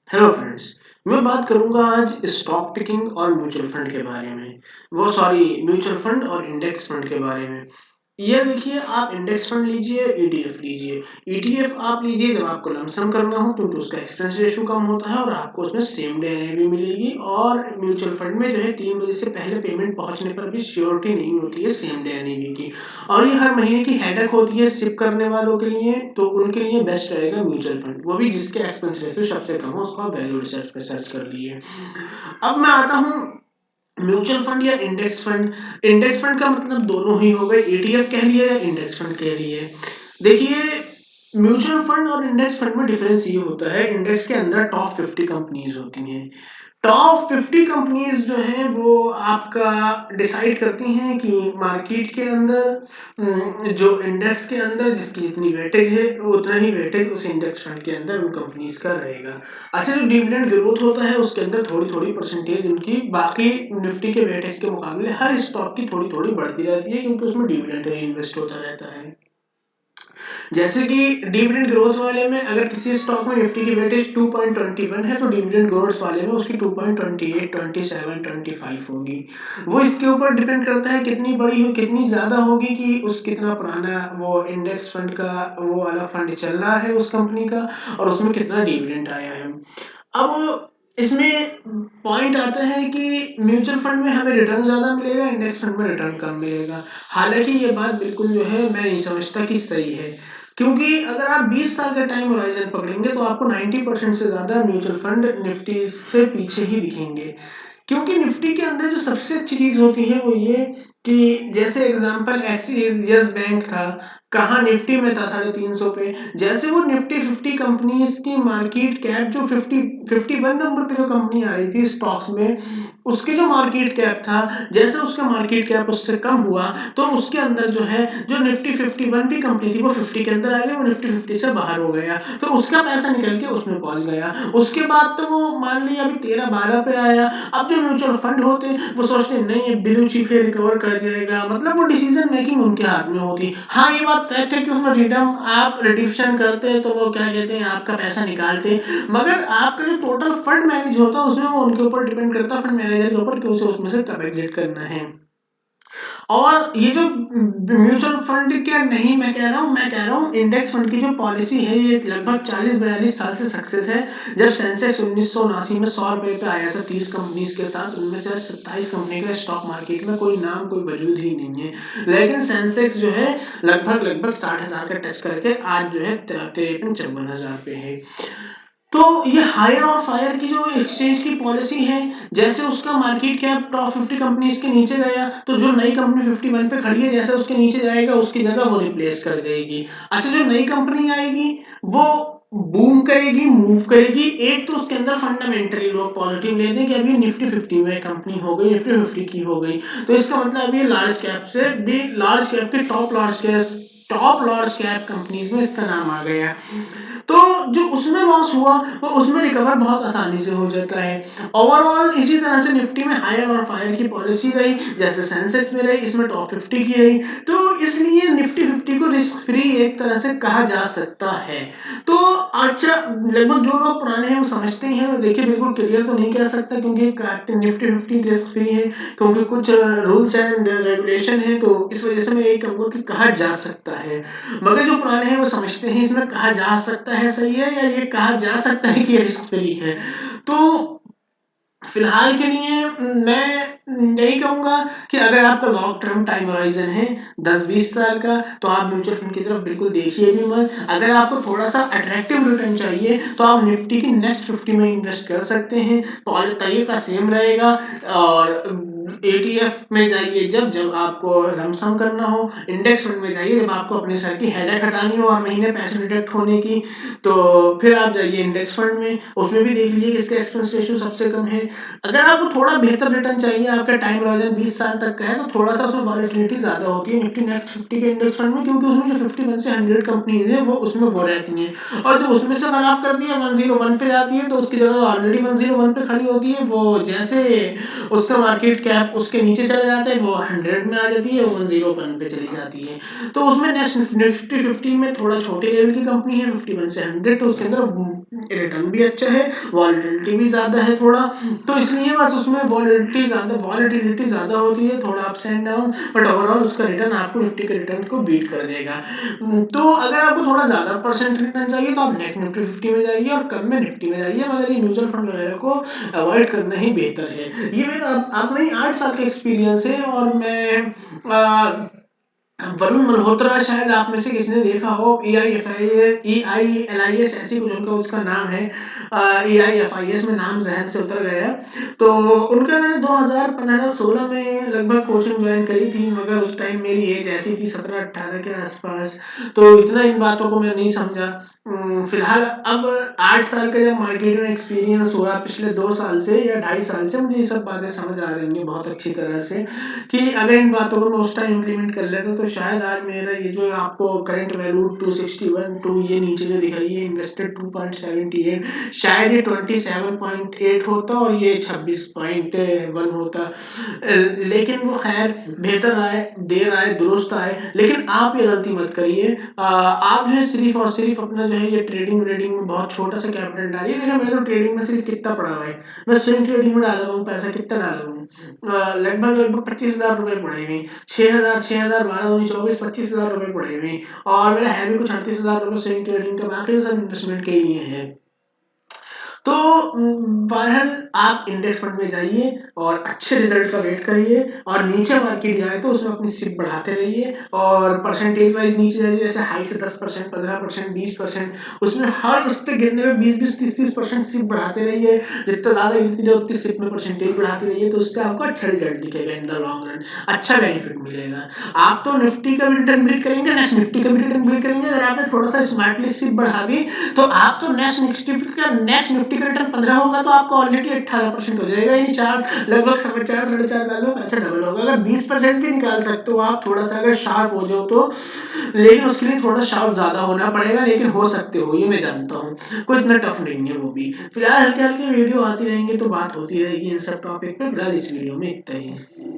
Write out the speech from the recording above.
Hello friends. मैं बात करूंगा आज स्टॉक पिकिंग और म्यूचुअल फंड के बारे में। वो सॉरी, म्यूचुअल फंड और इंडेक्स फंड के बारे में। ये देखिए, आप इंडेक्स फंड लीजिए, ईटीएफ लीजिए। ईटीएफ आप लीजिए जब आपको लमसम करना हो, क्योंकि उसका एक्सपेंस रेशियो कम होता है और आपको उसमें सेम डे एनएवी मिलेगी। और म्यूचुअल फंड में जो है 3 बजे से पहले पेमेंट पहुंचने पर भी श्योरिटी नहीं होती है सेम डे एनएवी की। और ये हर महीने की हेडेक होती है सिप करने वालों के लिए, तो उनके लिए बेस्ट रहेगा म्यूचुअल फंड, वो भी जिसके एक्सपेंस रेशियो सबसे कम हो। उसको आप वैल्यू रिसर्च पे सर्च कर लिए। अब मैं आता हूँ म्यूचुअल फंड या इंडेक्स फंड। इंडेक्स फंड का मतलब दोनों ही हो गए, ईटीएफ कह लिए या इंडेक्स फंड कह लिए। देखिए, म्यूचुअल फंड और इंडेक्स फंड में डिफरेंस ये होता है, इंडेक्स के अंदर टॉप 50 कंपनीज होती हैं। टॉप 50 कंपनीज जो हैं वो आपका डिसाइड करती हैं कि मार्केट के अंदर जो इंडेक्स के अंदर जिसकी जितनी वेटेज है उतना ही वेटेज उस इंडेक्स फंड के अंदर उन कंपनीज का रहेगा। अच्छा, जो डिविडेंड ग्रोथ होता है उसके अंदर थोड़ी थोड़ी परसेंटेज उनकी बाकी निफ्टी के वेटेज के मुकाबले हर स्टॉक की थोड़ी थोड़ी बढ़ती रहती है, क्योंकि उसमें डिविडेंड इन्वेस्ट होता रहता है। जैसे कि डिविडेंड ग्रोथ वाले में अगर किसी स्टॉक में निफ्टी की वेटेज 2.21 है, तो डिविडेंड ग्रोथ वाले में उसकी 2.28, 27, 25 होगी। वो इसके ऊपर डिपेंड करता है कितनी बड़ी हो, कितनी ज्यादा होगी, कि उस कितना पुराना वो इंडेक्स फंड का वो वाला फंड चल रहा है उस कंपनी का, और उसमें कितना डिविडेंड आया है। अब इसमें पॉइंट आता है कि म्यूचुअल फंड में हमें रिटर्न ज्यादा मिलेगा, इंडेक्स फंड में रिटर्न कम मिलेगा। हालांकि ये बात बिल्कुल जो है मैं नहीं समझता कि सही है, क्योंकि अगर आप 20 साल का टाइम होराइजन पकड़ेंगे तो आपको 90% से ज्यादा म्यूचुअल फंड निफ्टी से पीछे ही दिखेंगे। क्योंकि निफ्टी के अंदर जो सबसे अच्छी चीज होती है वो ये कि जैसे एग्जांपल एक्सिस यस बैंक था, कहाँ निफ्टी में था 350 पे। जैसे वो निफ्टी 50 कंपनीज की मार्केट कैप जो 51 नंबर पे जो कंपनी आ रही थी स्टॉक्स में, उसके जो मार्केट कैप था, जैसे उसका मार्केट कैप उससे कम हुआ, तो उसके अंदर जो है जो निफ्टी 51 भी कंपनी थी वो 50 के अंदर आ गई, वो निफ्टी 50 से बाहर हो गया, तो उसका पैसा निकल के उसमें पहुंच गया। उसके बाद तो वो मान लिया अभी 13-12 पे आया। अब जो म्यूचुअल फंड होते वो सोचते हैं नहीं, ब्लू चिप है, रिकवर कर जाएगा, मतलब वो डिसीजन मेकिंग उनके हाथ में होती। हाँ, ये बात फैक्ट है कि उसमें रिडम आप रिडिप्शन करते तो वो क्या कहते हैं आपका पैसा निकालते, मगर आपका जो टोटल फंड मैनेज होता है उसमें वो उनके ऊपर डिपेंड करता है, फंड मैनेजर के ऊपर, कि उसे उसमें से कब एग्जिट करना है। और ये जो म्यूचुअल फंड के नहीं मैं कह रहा हूँ, मैं कह रहा हूँ इंडेक्स फंड की जो पॉलिसी है ये लगभग 40-42 साल से सक्सेस है। जब सेंसेक्स 1979 में 100 रुपए पे आया था 30 कंपनीज के साथ, उनमें से 27 कंपनी का स्टॉक मार्केट में कोई नाम कोई वजूद ही नहीं है। लेकिन सेंसेक्स जो है लगभग लगभग 60,000 का टच करके आज जो है 53-54,000 पे है। तो ये हायर और फायर की जो एक्सचेंज की पॉलिसी है, जैसे उसका मार्केट कैप टॉप 50 कंपनीज के नीचे गया, तो जो नई कंपनी 51 पे खड़ी है जैसे उसके नीचे जाएगा उसकी जगह वो रिप्लेस कर जाएगी। अच्छा, जो नई कंपनी आएगी वो बूम करेगी, मूव करेगी। एक तो उसके अंदर फंडामेंटली लोग पॉजिटिव लेते हैं कि अभी निफ्टी 50 में कंपनी हो गई, निफ्टी 50 की हो गई, तो इसका मतलब अभी लार्ज कैप से भी लार्ज कैप के टॉप लार्ज कैप कंपनीज में इसका नाम आ गया। तो जो उसमें लॉस हुआ वो उसमें रिकवर बहुत आसानी से हो जाता है। ओवरऑल इसी तरह से निफ्टी में हायर और फायर की पॉलिसी रही, जैसे सेंसेक्स में रही, इसमें टॉप 50 की रही, तो इसलिए निफ्टी 50 को रिस्क फ्री एक तरह से कहा जा सकता है। तो अच्छा, लगभग जो लोग पुराने हैं वो समझते ही हैं। देखिए, बिल्कुल क्लियर तो नहीं कह सकता क्योंकि निफ्टी 50 रिस्क फ्री है, क्योंकि कुछ रूल्स एंड रेगुलेशन है, तो इस वजह से मैं ये कहूँगा कि कहा जा सकता है। मगर जो पुराने हैं वो समझते हैं इसमें कहा जा सकता है सही है, या ये कहा जा सकता है कि ये रिस्क फ्री है। तो फिलहाल के लिए मैं यही कहूंगा कि अगर आपका लॉन्ग टर्म टाइम होराइजन है 10-20 साल का, तो आप म्यूचुअल फंड की तरफ बिल्कुल देखिए भी मत। अगर आपको थोड़ा सा अट्रैक्टिव रिटर्न चाहिए तो आप निफ्टी की नेक्स्ट 50 में इन्वेस्ट कर सकते हैं, तो तरीका सेम रहेगा। और एटीएफ में जाइए जब जब आपको लमसम करना हो, इंडेक्स फंड में जाइए जब आपको अपने सर की हेडेक हटानी हो और महीने पैसे डिडक्ट होने की, तो फिर आप जाइए इंडेक्स फंड में, उसमें भी देख लीजिए किसका एक्सपेंस रेशियो सबसे कम है। अगर आपको थोड़ा बेहतर रिटर्न चाहिए, आपका टाइम होराइजन 20 साल तक का है, तो थोड़ा सा उसमें वॉलेटिलिटी ज्यादा होती है निफ्टी नेक्स्ट 50 के इंडेक्स फंड में, क्योंकि उसमें जो 51 से 100 कंपनीज है वो उसमें वो रहती हैं, और जो उसमें से अगर आप करती है 101 पे जाती है तो उसकी जगह ऑलरेडी 101 पे खड़ी होती है, वो जैसे उसका मार्केट कैप उसके नीचे चला जाता है वो 100 में आ जाती है, 101 पे चली जाती है। तो उसमें नेक्स्ट निफ्टी 50 में थोड़ा छोटे लेवल की कंपनी है 51 से 100, तो उसके अंदर रिटर्न भी अच्छा है, वॉलेटिलिटी भी ज़्यादा है थोड़ा, तो इसलिए बस उसमें वॉलेटिलिटी ज़्यादा होती है, थोड़ा ups and down, but overall उसका रिटर्न आपको निफ्टी के रिटर्न को बीट कर देगा। तो अगर आपको थोड़ा ज़्यादा परसेंट रिटर्न चाहिए तो आप नेक्स्ट निफ्टी 50 में जाइए और कम में निफ्टी में जाइए, मगर ये म्यूचुअल फंड वगैरह को अवॉइड करना ही बेहतर है। ये मेरा अपना ही 8 साल का एक्सपीरियंस है और मैं वरुण मल्होत्रा, शायद आप में से किसी ने देखा हो, EIFIS ऐसी कुछ उनका उसका नाम है, EIFIS में नाम ज़हन से उतर गया। तो उनका मैंने 2015-16 में लगभग कोचिंग ज्वाइन करी थी, मगर उस टाइम मेरी एज ऐसी थी 17-18 के आसपास, तो इतना इन बातों को मैं नहीं समझा। फिलहाल अब 8 साल का जब मार्केट में एक्सपीरियंस हुआ पिछले 2 साल से या 2.5 साल से, मुझे ये सब बातें समझ आ रही हैं बहुत अच्छी तरह से, कि अगर इन बातों को मैं उस टाइम इम्प्लीमेंट कर लेता तो शायद आज मेरा ये जो आपको करंट वैल्यू 261 टू ये नीचे जो दिख रही है इन्वेस्टेड 2.78, शायद ये 27.8 होता और ये 26.1 होता। लेकिन वो खैर बेहतर आए, देर आए दुरुस्त आए, लेकिन आप ये गलती मत करिए। आप जो है सिर्फ और सिर्फ अपना जो है ये ट्रेडिंग व्रेडिंग में बहुत छोटा सा कैपिटल डालिए। देखिए मैंने तो ट्रेडिंग में सिर्फ कितना पड़ा हुआ है, मैं स्विंग ट्रेडिंग में डाला हूँ पैसा, कितना डाला हूँ, लगभग 25,000 रुपए पड़े हुए, 6,000 12 दूनी 24, 25,000 रुपए पड़े हुए, और मेरा है भी कुछ 38,000 रुपए स्विंग ट्रेडिंग का, बाकी तो सब इन्वेस्टमेंट के लिए है। तो बहरहाल आप इंडेक्स फंड में जाइए और अच्छे रिजल्ट का वेट करिए, और नीचे मार्केट जाए तो उसमें अपनी सिप बढ़ाते रहिए, और परसेंटेज वाइज नीचे जाइए, जैसे हाई से 10%, 15%, 20%, उसमें हर उस पे गिरने में 20-20, 30-30% सिप बढ़ाते रहिए। जितना ज़्यादा गिरती जाए उतनी सिप में परसेंटेज बढ़ाते रहिए, तो उससे आपको अच्छा रिजल्ट दिखेगा इन द लॉन्ग रन, अच्छा बेनिफिट मिलेगा। आप तो निफ्टी का भी रिटर्न बीट करेंगे, नेक्स्ट निफ्टी का भी रिटर्न बीट करेंगे, अगर आपने थोड़ा सा स्मार्टली सिप बढ़ा दी तो आप तो नेक्स्ट निफ्टी का रिटर्न 15 होगा तो आपका ऑलरेडी 18% हो जाएगा, यानी चार लगभग 4.5 साढ़े 4 साल में पैसा डबल होगा। अगर 20% भी निकाल सकते हो आप, थोड़ा सा अगर शार्प हो जाओ तो, लेकिन उसके लिए थोड़ा शार्प ज्यादा होना पड़ेगा, लेकिन हो सकते हो, ये मैं जानता हूँ, कोई इतना टफ नहीं है वो भी। फिलहाल हल्के हल्के वीडियो आती रहेंगे तो बात होती रहेगी इन सब टॉपिक पे, फिलहाल इस वीडियो में इतना ही है।